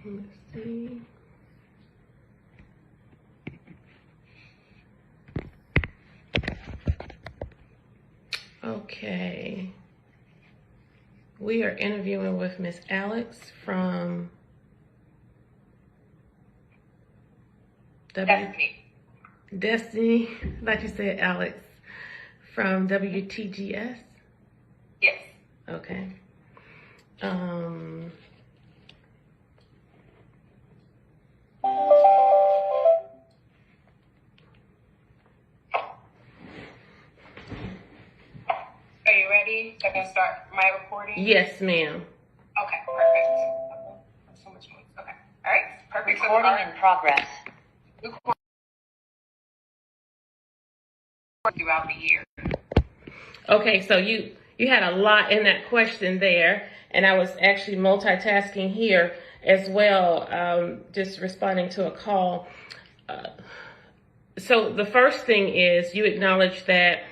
Let's see. Okay. We are interviewing with Miss Alex from Destiny, like you said, Alex, from WTGS? Yes. Okay. Are you ready? So I can start my recording? Yes, ma'am. Okay, perfect. So much noise. Okay. All right. Perfect. Recording in progress. Throughout the year. Okay, so you had a lot in that question there, and I was actually multitasking here as well, just responding to a call. So the first thing is you acknowledge that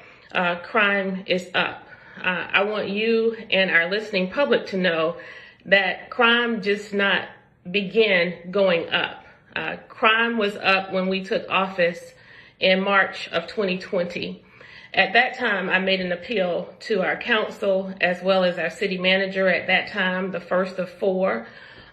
crime is up. I want you and our listening public to know that crime just not begin going up. Crime was up when we took office in March of 2020. At that time, I made an appeal to our council as well as our city manager at that time, the first of four,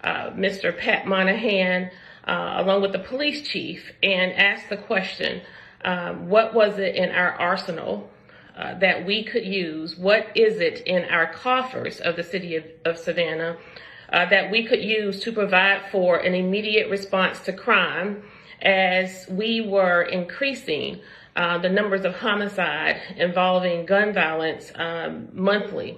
Mr. Pat Monahan, along with the police chief, and asked the question, what was it in our arsenal that we could use? What is it in our coffers of the city of Savannah that we could use to provide for an immediate response to crime as we were increasing the numbers of homicide involving gun violence monthly?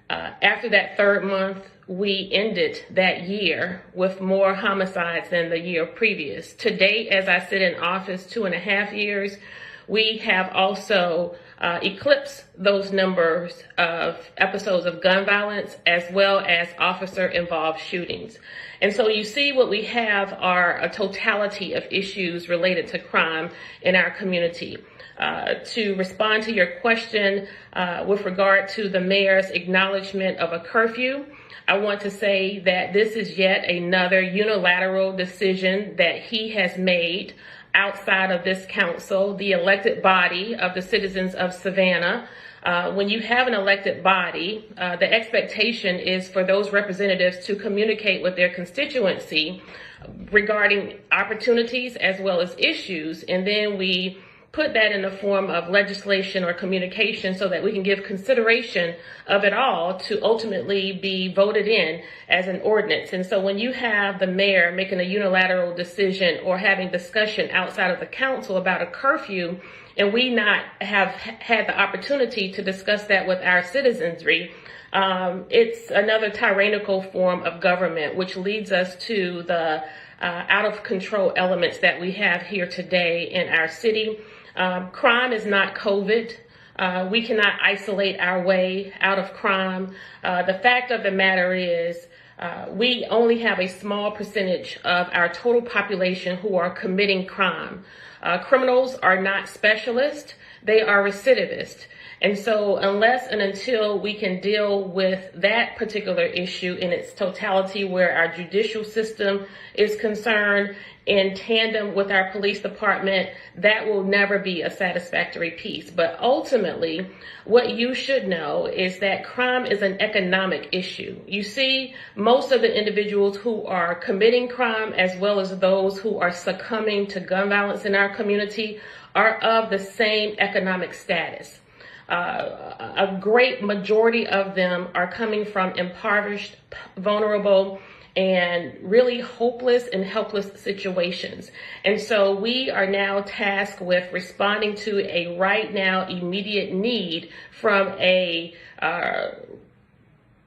After that third month, we ended that year with more homicides than the year previous. To date, as I sit in office 2.5 years, we have also eclipsed those numbers of episodes of gun violence as well as officer-involved shootings. And so you see what we have are a totality of issues related to crime in our community. To respond to your question with regard to the mayor's acknowledgement of a curfew, I want to say that this is yet another unilateral decision that he has made outside of this council, the elected body of the citizens of Savannah. When you have an elected body, the expectation is for those representatives to communicate with their constituency regarding opportunities as well as issues, and then we put that in the form of legislation or communication so that we can give consideration of it all to ultimately be voted in as an ordinance. And so when you have the mayor making a unilateral decision or having discussion outside of the council about a curfew, and we not have had the opportunity to discuss that with our citizenry, it's another tyrannical form of government, which leads us to the out of control elements that we have here today in our city. Crime is not COVID. We cannot isolate our way out of crime. The fact of the matter is we only have a small percentage of our total population who are committing crime. Criminals are not specialists. They are recidivists. And so unless and until we can deal with that particular issue in its totality, where our judicial system is concerned in tandem with our police department, that will never be a satisfactory piece. But ultimately, what you should know is that crime is an economic issue. You see, most of the individuals who are committing crime, as well as those who are succumbing to gun violence in our community, are of the same economic status. A great majority of them are coming from impoverished, vulnerable, and really hopeless and helpless situations. And so we are now tasked with responding to a right now immediate need from a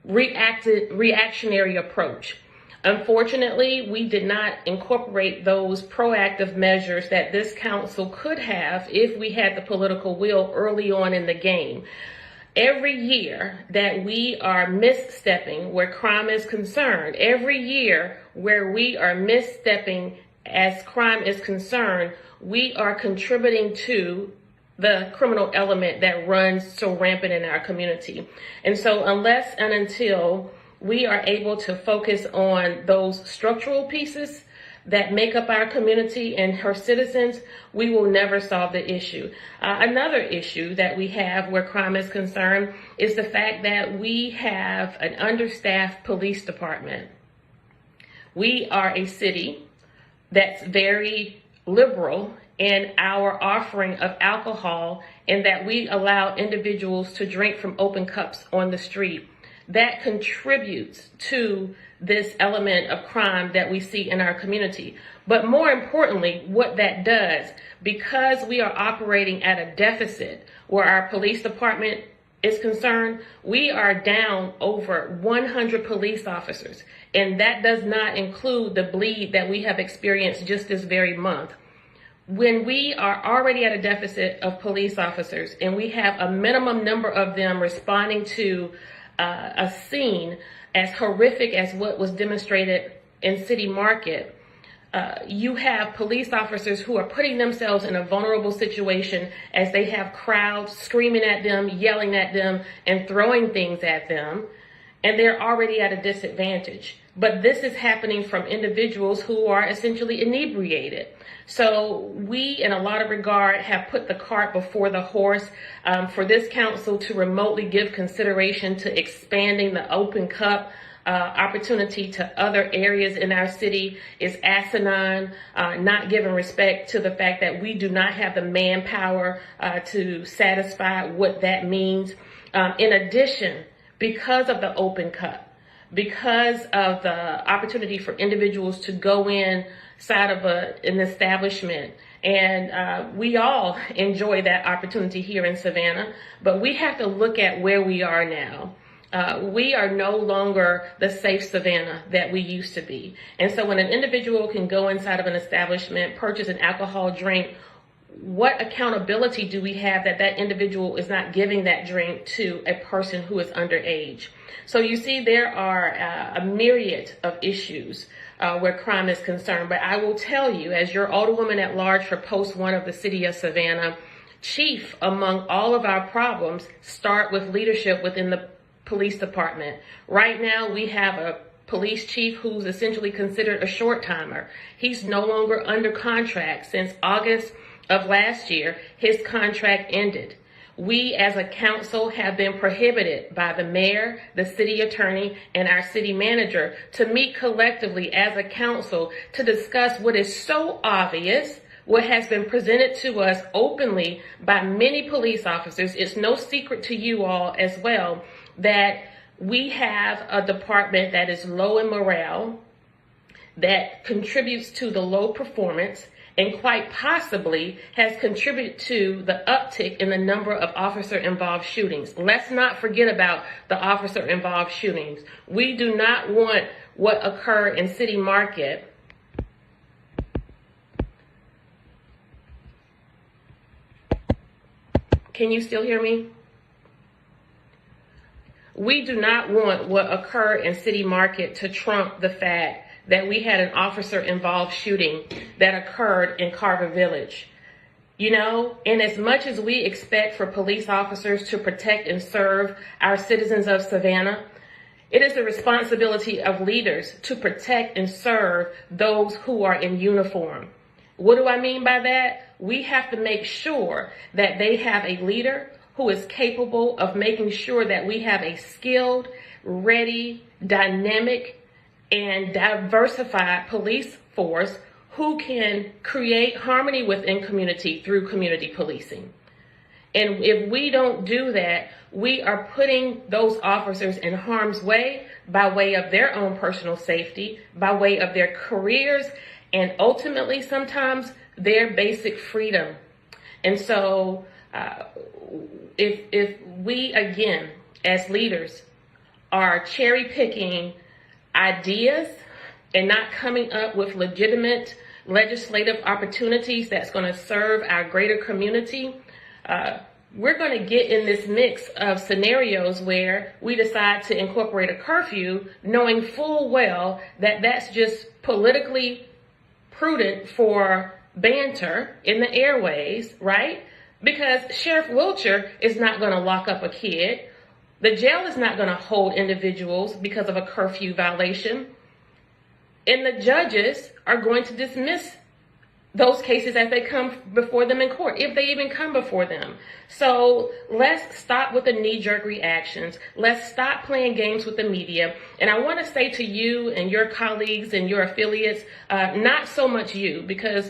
reactionary approach. Unfortunately, we did not incorporate those proactive measures that this council could have if we had the political will early on in the game. Every year that we are misstepping where crime is concerned, every year where we are misstepping as crime is concerned, we are contributing to the criminal element that runs so rampant in our community. And so unless and until we are able to focus on those structural pieces that make up our community and her citizens, we will never solve the issue. Another issue that we have where crime is concerned is the fact that we have an understaffed police department. We are a city that's very liberal in our offering of alcohol, and that we allow individuals to drink from open cups on the street. That contributes to this element of crime that we see in our community. But more importantly, what that does, because we are operating at a deficit where our police department is concerned, we are down over 100 police officers. And that does not include the bleed that we have experienced just this very month. When we are already at a deficit of police officers and we have a minimum number of them responding to a scene as horrific as what was demonstrated in City Market, you have police officers who are putting themselves in a vulnerable situation as they have crowds screaming at them, yelling at them, and throwing things at them, and they're already at a disadvantage. But this is happening from individuals who are essentially inebriated. So we, in a lot of regard, have put the cart before the horse. For this council to remotely give consideration to expanding the open cup opportunity to other areas in our city is asinine, not giving respect to the fact that we do not have the manpower to satisfy what that means. In addition, because of the open cup, because of the opportunity for individuals to go inside of an establishment, and we all enjoy that opportunity here in Savannah, but we have to look at where we are now. We are no longer the safe Savannah that we used to be. And so when an individual can go inside of an establishment, purchase an alcohol drink, what accountability do we have that that individual is not giving that drink to a person who is underage? So you see, there are a myriad of issues where crime is concerned. But I will tell you, as your Alderwoman at Large for Post 1 of the City of Savannah, chief among all of our problems start with leadership within the police department. Right now, we have a police chief who's essentially considered a short timer. He's no longer under contract. Since August of last year, his contract ended. We as a council have been prohibited by the mayor, the city attorney, and our city manager to meet collectively as a council to discuss what is so obvious, what has been presented to us openly by many police officers. It's no secret to you all as well that we have a department that is low in morale, that contributes to the low performance, and quite possibly has contributed to the uptick in the number of officer-involved shootings. Let's not forget about the officer-involved shootings. We do not want what occurred in City Market Can you still hear me? We do not want what occurred in City Market to trump the fact that we had an officer-involved shooting that occurred in Carver Village. You know, and as much as we expect for police officers to protect and serve our citizens of Savannah, it is the responsibility of leaders to protect and serve those who are in uniform. What do I mean by that? We have to make sure that they have a leader who is capable of making sure that we have a skilled, ready, dynamic, and diversified police force who can create harmony within community through community policing. And if we don't do that, we are putting those officers in harm's way by way of their own personal safety, by way of their careers, and ultimately sometimes their basic freedom. And so if we, again, as leaders, are cherry picking ideas and not coming up with legitimate legislative opportunities that's going to serve our greater community, we're going to get in this mix of scenarios where we decide to incorporate a curfew, knowing full well that that's just politically prudent for banter in the airways, right? Because Sheriff Wiltshire is not going to lock up a kid The jail is not going to hold individuals because of a curfew violation. And the judges are going to dismiss those cases as they come before them in court, if they even come before them. So let's stop with the knee-jerk reactions. Let's stop playing games with the media. And I want to say to you and your colleagues and your affiliates, not so much you, because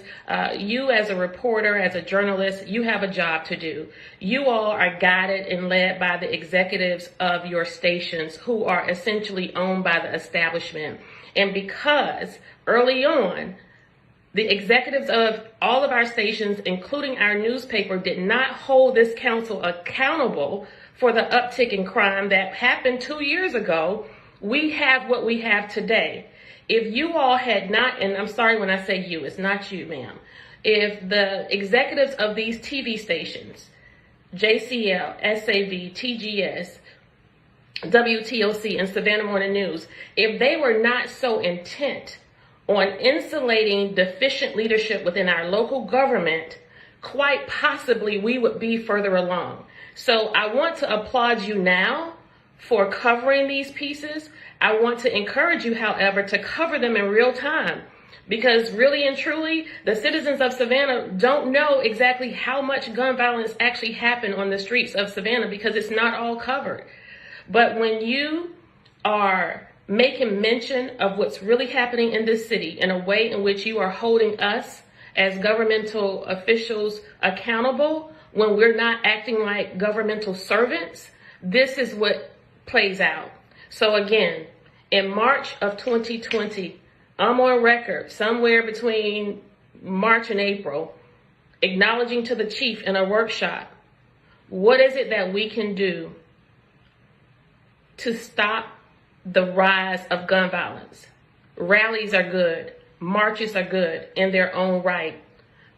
you as a reporter, as a journalist, you have a job to do. You all are guided and led by the executives of your stations, who are essentially owned by the establishment. And because early on, the executives of all of our stations, including our newspaper, did not hold this council accountable for the uptick in crime that happened 2 years ago, we have what we have today. If you all had not, and I'm sorry when I say you, it's not you, ma'am. If the executives of these TV stations, JCL, SAV, TGS, WTOC, and Savannah Morning News, if they were not so intent on insulating deficient leadership within our local government, quite possibly we would be further along. So I want to applaud you now for covering these pieces. I want to encourage you, however, to cover them in real time, because really and truly, the citizens of Savannah don't know exactly how much gun violence actually happened on the streets of Savannah, because it's not all covered. But when you are making mention of what's really happening in this city in a way in which you are holding us as governmental officials accountable when we're not acting like governmental servants, this is what plays out. So again, in March of 2020, I'm on record somewhere between March and April, acknowledging to the chief in a workshop, what is it that we can do to stop the rise of gun violence? Rallies are good. Marches are good in their own right.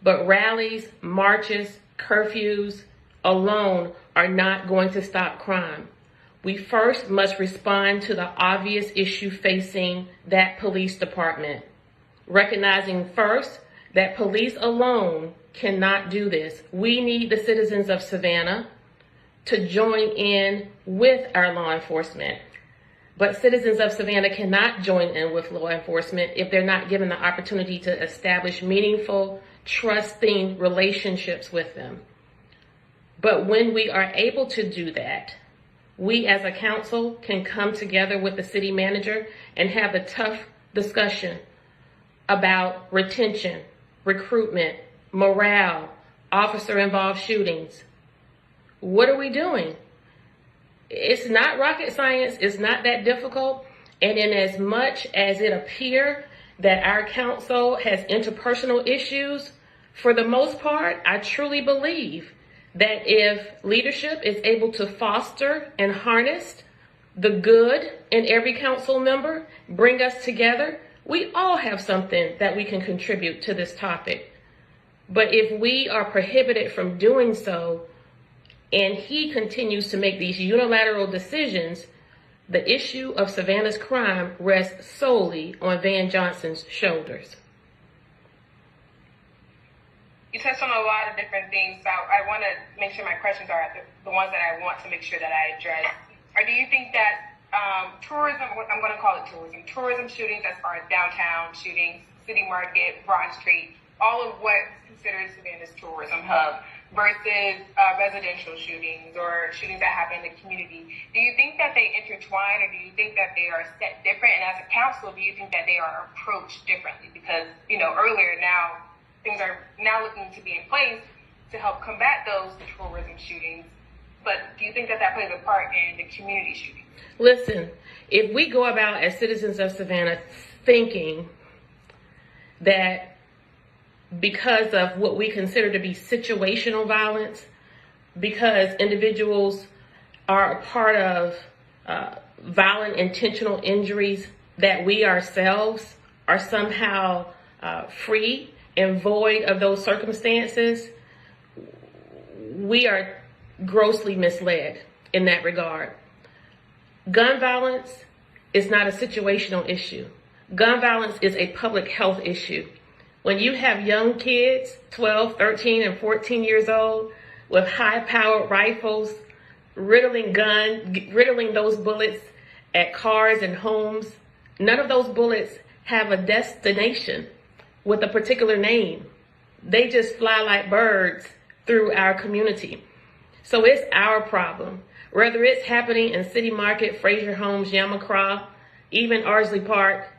But rallies, marches, curfews alone are not going to stop crime. We first must respond to the obvious issue facing that police department, recognizing first that police alone cannot do this. We need the citizens of Savannah to join in with our law enforcement. But citizens of Savannah cannot join in with law enforcement if they're not given the opportunity to establish meaningful, trusting relationships with them. But when we are able to do that, we as a council can come together with the city manager and have a tough discussion about retention, recruitment, morale, officer-involved shootings. What are we doing? It's not rocket science. It's not that difficult. And in as much as it appears that our council has interpersonal issues, for the most part, I truly believe that if leadership is able to foster and harness the good in every council member, bring us together, we all have something that we can contribute to this topic. But if we are prohibited from doing so, and he continues to make these unilateral decisions, the issue of Savannah's crime rests solely on Van Johnson's shoulders. You touched on a lot of different things, so I want to make sure my questions are the ones that I want to make sure that I address. Or do you think that tourism, I'm going to call it tourism shootings as far as downtown shootings, City Market, Broad Street, all of what's considered Savannah's tourism hub, versus residential shootings or shootings that happen in the community. Do you think that they intertwine, or do you think that they are set different? And as a council, do you think that they are approached differently? Because, earlier now, things are now looking to be in place to help combat those tourism shootings. But do you think that plays a part in the community shootings? Listen, if we go about as citizens of Savannah thinking that because of what we consider to be situational violence, because individuals are a part of violent intentional injuries, that we ourselves are somehow free and void of those circumstances, we are grossly misled in that regard. Gun violence is not a situational issue. Gun violence is a public health issue. When you have young kids, 12, 13, and 14 years old, with high-powered rifles, riddling those bullets at cars and homes. None of those bullets have a destination with a particular name. They just fly like birds through our community. So it's our problem. Whether it's happening in City Market, Fraser Homes, Yamacraw, even Ardsley Park,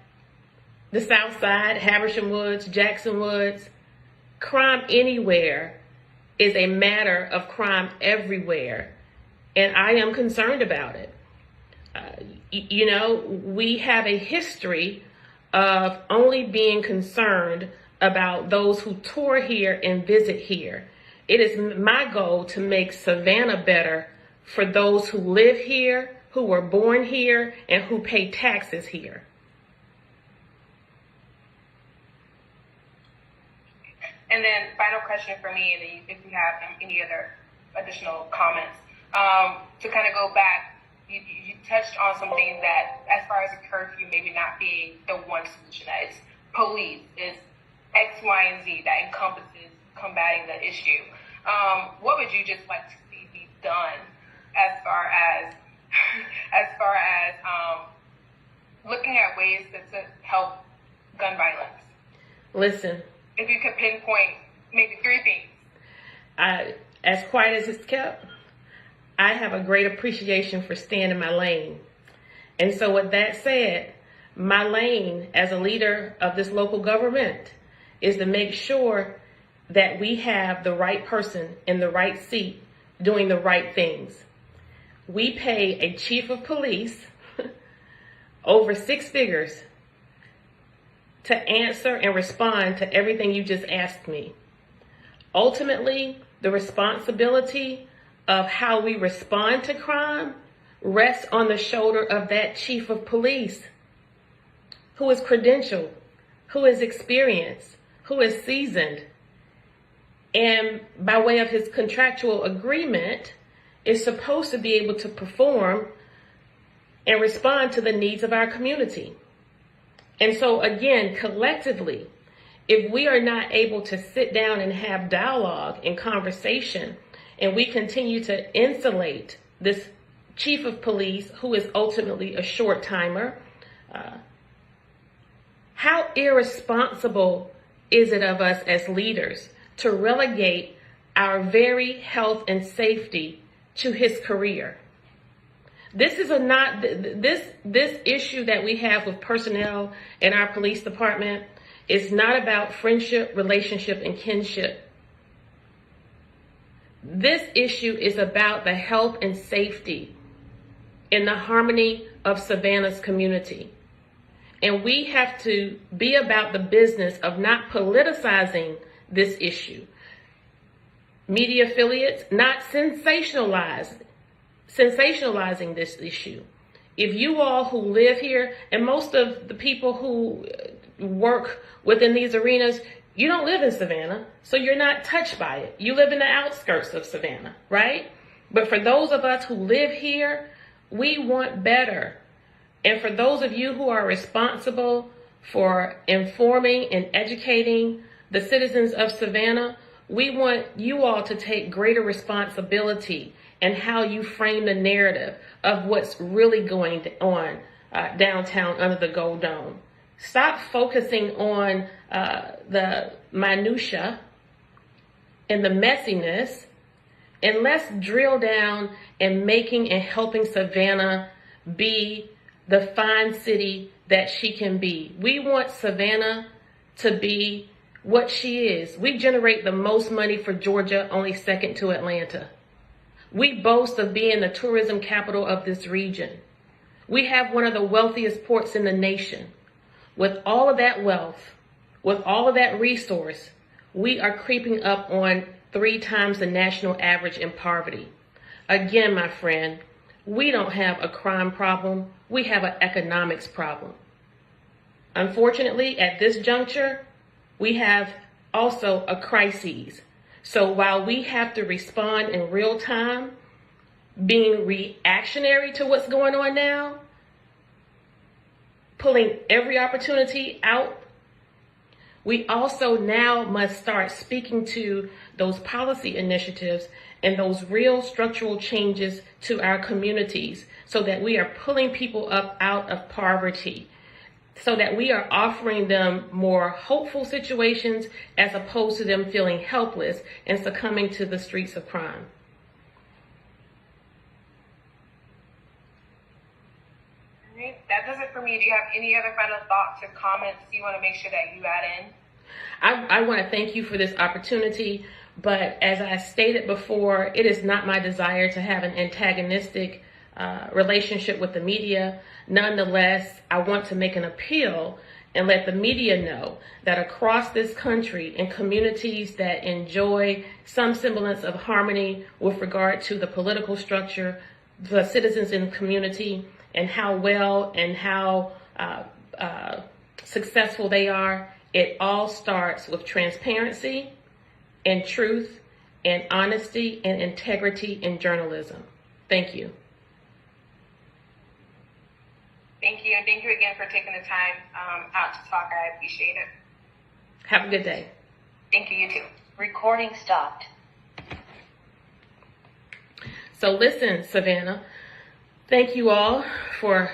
the South Side, Habersham Woods, Jackson Woods, crime anywhere is a matter of crime everywhere. And I am concerned about it. We have a history of only being concerned about those who tour here and visit here. It is my goal to make Savannah better for those who live here, who were born here, and who pay taxes here. And then final question for me, and if you have any other additional comments. To kind of go back, you touched on some things that, as far as a curfew maybe not being the one solution, that it's police, it's X, Y, and Z that encompasses combating the issue. What would you just like to see be done as far as looking at ways to help gun violence? Listen. If you could pinpoint maybe 3 things. As quiet as it's kept, I have a great appreciation for staying in my lane. And so with that said, my lane as a leader of this local government is to make sure that we have the right person in the right seat doing the right things. We pay a chief of police over 6 figures to answer and respond to everything you just asked me. Ultimately, the responsibility of how we respond to crime rests on the shoulder of that chief of police, who is credentialed, who is experienced, who is seasoned, and by way of his contractual agreement, is supposed to be able to perform and respond to the needs of our community. And so again, collectively, if we are not able to sit down and have dialogue and conversation, and we continue to insulate this chief of police, who is ultimately a short timer, how irresponsible is it of us as leaders to relegate our very health and safety to his career? This is this issue that we have with personnel in our police department is not about friendship, relationship, and kinship. This issue is about the health and safety and the harmony of Savannah's community. And we have to be about the business of not politicizing this issue. Media affiliates not sensationalizing this issue. If you all who live here, and most of the people who work within these arenas, you don't live in Savannah, so you're not touched by it. You live in the outskirts of Savannah, right? But for those of us who live here, we want better. And for those of you who are responsible for informing and educating the citizens of Savannah, we want you all to take greater responsibility in how you frame the narrative of what's really going on downtown under the Gold Dome. Stop focusing on the minutia and the messiness, and let's drill down in making and helping Savannah be the fine city that she can be. We want Savannah to be what she is. We generate the most money for Georgia, only second to Atlanta. We boast of being the tourism capital of this region. We have one of the wealthiest ports in the nation. With all of that wealth, with all of that resource, we are creeping up on 3 times the national average in poverty. Again, my friend, we don't have a crime problem. We have an economics problem. Unfortunately, at this juncture, we have also a crisis. So while we have to respond in real time, being reactionary to what's going on now, pulling every opportunity out, We also now must start speaking to those policy initiatives and those real structural changes to our communities so that we are pulling people up out of poverty, so that we are offering them more hopeful situations as opposed to them feeling helpless and succumbing to the streets of crime. All right, that does it for me. Do you have any other final thoughts or comments you want to make sure that you add in? I want to thank you for this opportunity, but as I stated before, it is not my desire to have an antagonistic relationship with the media. Nonetheless, I want to make an appeal and let the media know that across this country, in communities that enjoy some semblance of harmony with regard to the political structure, the citizens in the community, and how well and how successful they are, it all starts with transparency and truth and honesty and integrity in journalism. Thank you. Thank you, and thank you again for taking the time out to talk. I appreciate it. Have a good day. Thank you, you too. Recording stopped. So listen, Savannah, thank you all for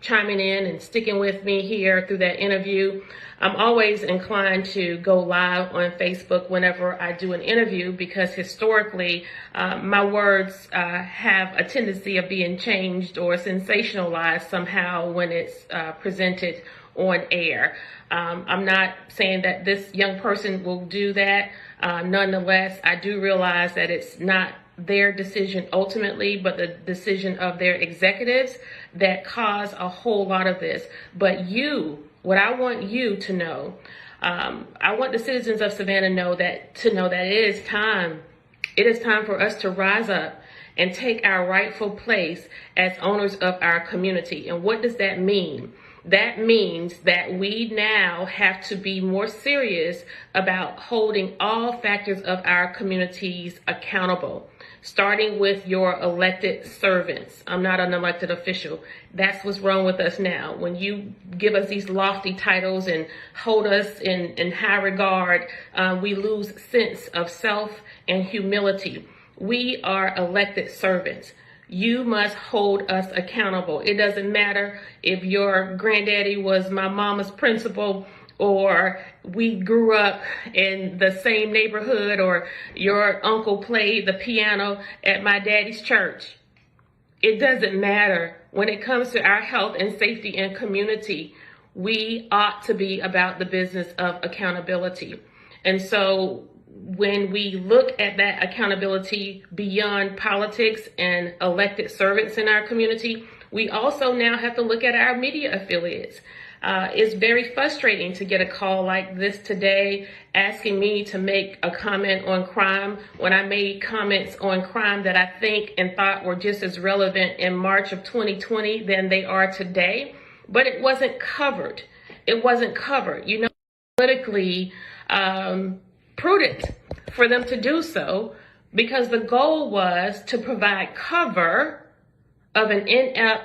chiming in and sticking with me here through that interview. I'm always inclined to go live on Facebook whenever I do an interview because historically my words have a tendency of being changed or sensationalized somehow when it's presented on air. I'm not saying that this young person will do that. Nonetheless, I do realize that it's not their decision ultimately, but the decision of their executives that cause a whole lot of this. But what I want you to know, I want the citizens of Savannah to know that it is time for us to rise up and take our rightful place as owners of our community. And what does that mean? That means that we now have to be more serious about holding all factors of our communities accountable, starting with your elected servants. I'm not an elected official. That's what's wrong with us now. When you give us these lofty titles and hold us in high regard, we lose sense of self and humility. We are elected servants. You must hold us accountable. It doesn't matter if your granddaddy was my mama's principal or we grew up in the same neighborhood or your uncle played the piano at my daddy's church. It doesn't matter. When it comes to our health and safety and community, we ought to be about the business of accountability. And so when we look at that accountability beyond politics and elected servants in our community, we also now have to look at our media affiliates. It's very frustrating to get a call like this today asking me to make a comment on crime when I made comments on crime that I think and thought were just as relevant in March of 2020 than they are today. But it wasn't covered. It wasn't covered. You know, politically prudent for them to do so because the goal was to provide cover of an inept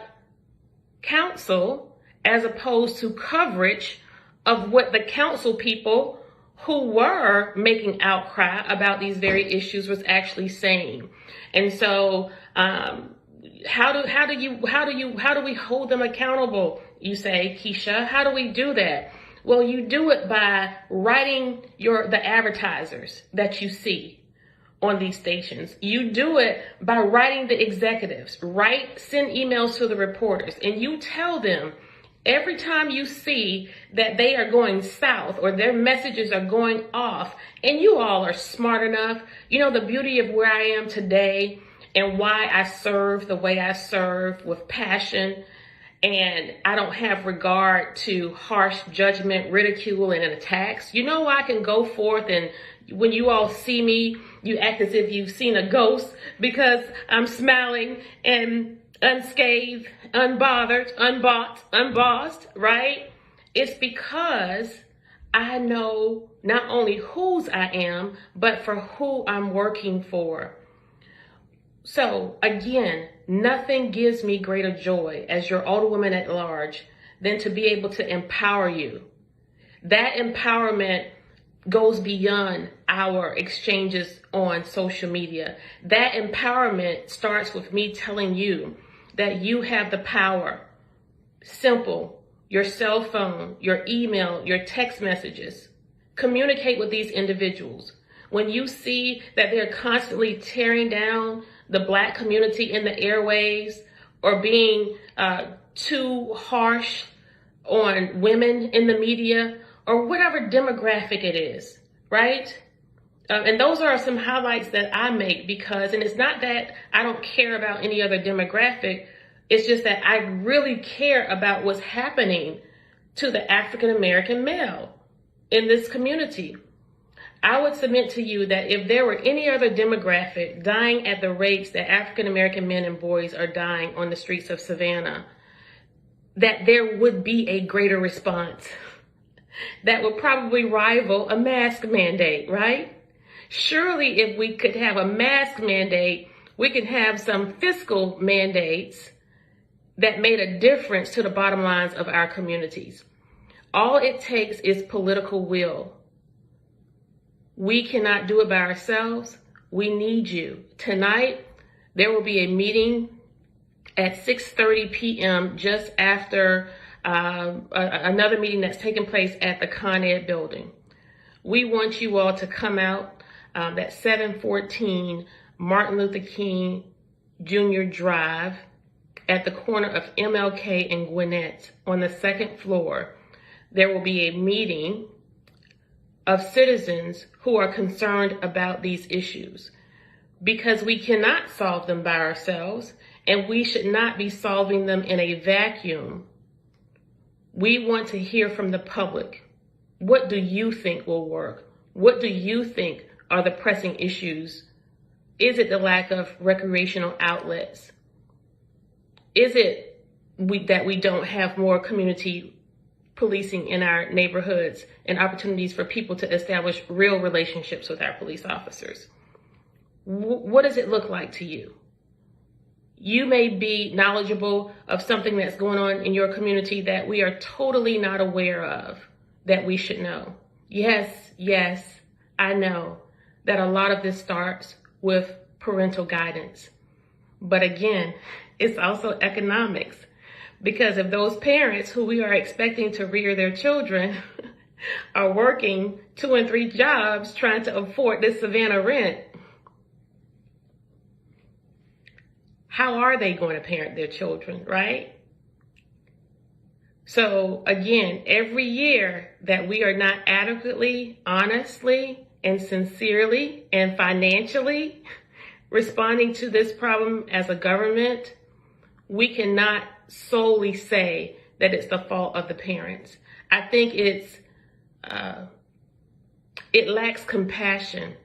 council as opposed to coverage of what the council people who were making outcry about these very issues was actually saying. And so how do we hold them accountable, you say, Kesha? How do we do that? Well, you do it by writing the advertisers that you see on these stations. You do it by writing the executives, send emails to the reporters, and you tell them every time you see that they are going south or their messages are going off, and you all are smart enough. You know, the beauty of where I am today and why I serve the way I serve with passion, and I don't have regard to harsh judgment, ridicule, and attacks. You know, I can go forth and when you all see me, you act as if you've seen a ghost because I'm smiling and unscathed, unbothered, unbossed, right? It's because I know not only whose I am, but for who I'm working for. So again, nothing gives me greater joy as your older woman at large than to be able to empower you. That empowerment goes beyond our exchanges on social media. That empowerment starts with me telling you that you have the power. Simple. Your cell phone, your email, your text messages. Communicate with these individuals. When you see that they're constantly tearing down the Black community in the airwaves or being too harsh on women in the media or whatever demographic it is, right? And those are some highlights that I make because, and it's not that I don't care about any other demographic, it's just that I really care about what's happening to the African American male in this community. I would submit to you that if there were any other demographic dying at the rates that African American men and boys are dying on the streets of Savannah, that there would be a greater response that would probably rival a mask mandate, right? Surely if we could have a mask mandate, we could have some fiscal mandates that made a difference to the bottom lines of our communities. All it takes is political will. We cannot do it by ourselves. We need you. Tonight, there will be a meeting at 6:30 p.m. just after another meeting that's taking place at the Con Ed building. We want you all to come out at 714 Martin Luther King Jr. Drive at the corner of MLK and Gwinnett on the second floor. There will be a meeting of citizens who are concerned about these issues because we cannot solve them by ourselves and we should not be solving them in a vacuum. We want to hear from the public. What do you think will work? What do you think are the pressing issues? Is it the lack of recreational outlets? Is it that we don't have more community policing in our neighborhoods and opportunities for people to establish real relationships with our police officers? What does it look like to you? You may be knowledgeable of something that's going on in your community that we are totally not aware of, that we should know. Yes, I know that a lot of this starts with parental guidance. But again, it's also economics. Because if those parents who we are expecting to rear their children are working 2 and 3 jobs trying to afford this Savannah rent, how are they going to parent their children, right? So again, every year that we are not adequately, honestly, and sincerely and financially responding to this problem as a government, we cannot solely say that it's the fault of the parents. I think it lacks compassion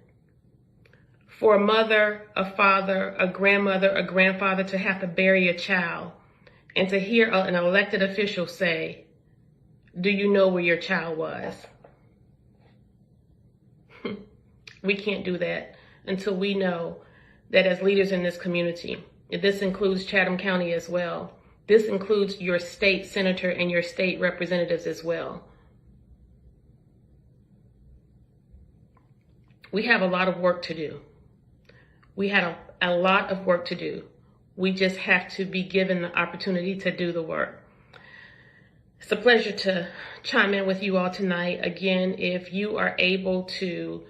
for a mother, a father, a grandmother, a grandfather to have to bury a child and to hear an elected official say, "Do you know where your child was?" We can't do that until we know that as leaders in this community, this includes Chatham County as well. This includes your state senator and your state representatives as well. We have a lot of work to do. We had a lot of work to do. We just have to be given the opportunity to do the work. It's a pleasure to chime in with you all tonight. Again, if you are able to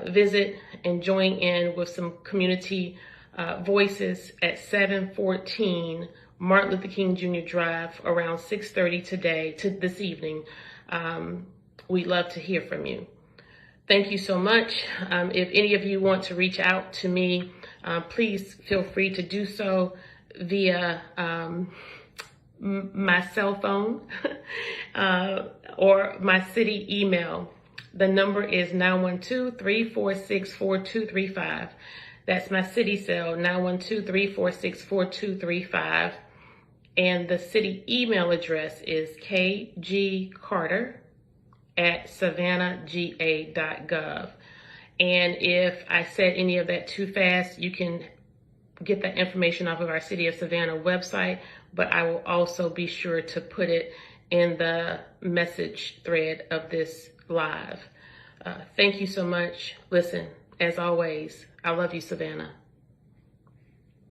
visit and join in with some community voices at 714 Martin Luther King Jr. Drive around 6:30 this evening, we'd love to hear from you. Thank you so much. If any of you want to reach out to me, please feel free to do so via my cell phone or my city email. The number is 912-346-4235. That's my city cell, 912-346-4235. And the city email address is kgcarter@savannahga.gov. And if I said any of that too fast, you can get that information off of our City of Savannah website, but I will also be sure to put it in the message thread of this live. Thank you so much. Listen, as always, I love you, Savannah.